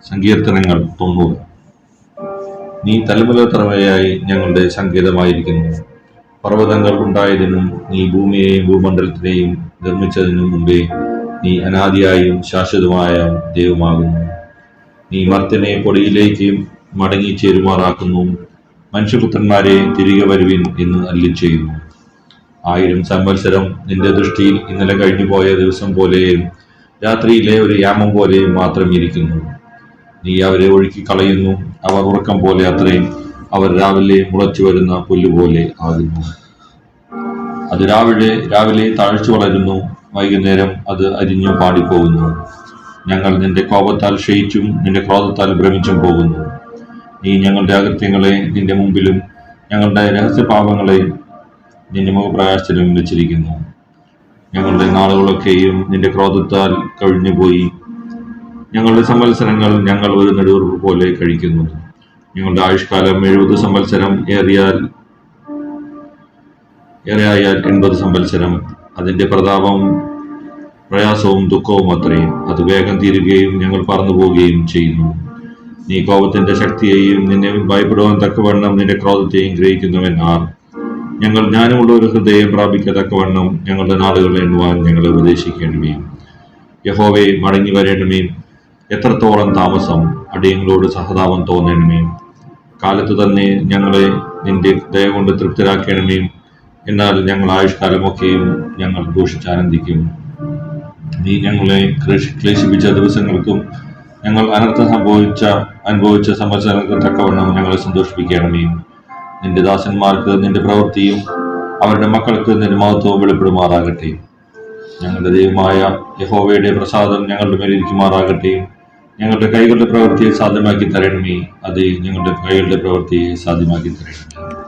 സങ്കീർത്തനങ്ങൾ 90. നീ തലമുറ തലമുറയായി ഞങ്ങളുടെ സങ്കേതമായിരിക്കുന്നു. പർവ്വതങ്ങൾ ഉണ്ടായതിനും നീ ഭൂമിയെയും ഭൂമണ്ഡലത്തിനെയും നിർമ്മിച്ചതിനും മുമ്പേ നീ അനാദിയായും ശാശ്വതമായ ദൈവമാകുന്നു. നീ മർത്യനെ പൊടിയിലേക്ക് മടങ്ങി ചേരുമാറാക്കുന്നു. മനുഷ്യപുത്രന്മാരെ തിരികെ വരുവിൻ എന്ന് അരുളിച്ചെയ്യുന്നു. 1000 സംവത്സരം നിന്റെ ദൃഷ്ടിയിൽ ഇന്നലെ കഴിഞ്ഞുപോയ ദിവസം പോലെയും രാത്രിയിലെ ഒരു യാമം പോലെയും മാത്രം ഇരിക്കുന്നു. നീ അവരെ ഒഴുക്കിക്കളയുന്നു. അവർ ഉറക്കം പോലെ അത്രയും. അവർ രാവിലെ മുളച്ചു വരുന്ന പുല്ലുപോലെ ആകുന്നു. അത് രാവിലെ തഴച്ചു വളരുന്നു, വൈകുന്നേരം അത് അരിഞ്ഞു പാടിപ്പോകുന്നു. ഞങ്ങൾ നിന്റെ കോപത്താൽ ക്ഷയിച്ചും നിന്റെ ക്രോധത്താൽ ഭ്രമിച്ചും പോകുന്നു. നീ ഞങ്ങളുടെ അകൃത്യങ്ങളെ നിന്റെ മുമ്പിലും ഞങ്ങളുടെ രഹസ്യപാപങ്ങളെ നിന്റെ മുഖപ്രകാശത്തിലും വെച്ചിരിക്കുന്നു. ഞങ്ങളുടെ നാളുകളൊക്കെയും നിന്റെ ക്രോധത്താൽ കഴിഞ്ഞുപോയി. ഞങ്ങളുടെ സംവത്സരങ്ങൾ ഞങ്ങൾ ഒരു നെടുവീർപ്പ് പോലെ കഴിക്കുന്നു. ഞങ്ങളുടെ ആയുഷ്കാലം 70 സംവത്സരം, ഏറെയായാൽ 80 സംവത്സരം. അതിന്റെ പ്രതാപവും പ്രയാസവും ദുഃഖവും അത്രയും. അത് വേഗം തീരുകയും ഞങ്ങൾ പറന്നു പോവുകയും ചെയ്യുന്നു. നീ കോപത്തിന്റെ ശക്തിയെയും നിന്നെ ഭയപ്പെടുവാൻ തക്കവണ്ണം നിന്റെ ക്രോധത്തെയും ഗ്രഹിക്കുന്നവൻ ആർ? ഞങ്ങൾ ജ്ഞാനമുള്ള ഒരു ഹൃദയം പ്രാപിക്കത്തക്കവണ്ണം ഞങ്ങളുടെ നാളുകൾ എണ്ണുവാൻ ഞങ്ങളെ ഉപദേശിക്കണമേ. യഹോവേ, മടങ്ങി വരണമേ. എത്രത്തോളം താമസം? അടിയങ്ങളോട് സഹതാപം തോന്നണമേ. കാലത്ത് തന്നെ ഞങ്ങളെ നിന്റെ ദയ കൊണ്ട് തൃപ്തരാക്കണമേ. എന്നാൽ ഞങ്ങൾ ആയുഷ്കാലമൊക്കെയും ഞങ്ങൾ ഘോഷിച്ചാനന്ദിക്കും. നീ ഞങ്ങളെ ക്ലേശിപ്പിച്ച ദിവസങ്ങൾക്കും ഞങ്ങൾ അനർത്ഥം അനുഭവിച്ച സംവത്സരങ്ങൾക്കും തക്കവണ്ണം ഞങ്ങളെ സന്തോഷിപ്പിക്കണമേ. നിന്റെ ദാസന്മാർക്ക് നിന്റെ പ്രവൃത്തിയും അവരുടെ മക്കൾക്ക് നിന്റെ മഹത്വവും വെളിപ്പെടുമാറാകട്ടെ. ഞങ്ങളുടെ ദൈവമായ യഹോവയുടെ പ്രസാദം ഞങ്ങളുടെ മേലിരിക്കുമാറാകട്ടെ. ഞങ്ങളുടെ കൈകളുടെ പ്രവൃത്തിയെ സാധ്യമാക്കി തരണമേ. അതേ, ഞങ്ങളുടെ കൈകളുടെ പ്രവൃത്തിയെ സാധ്യമാക്കി തരണമേ.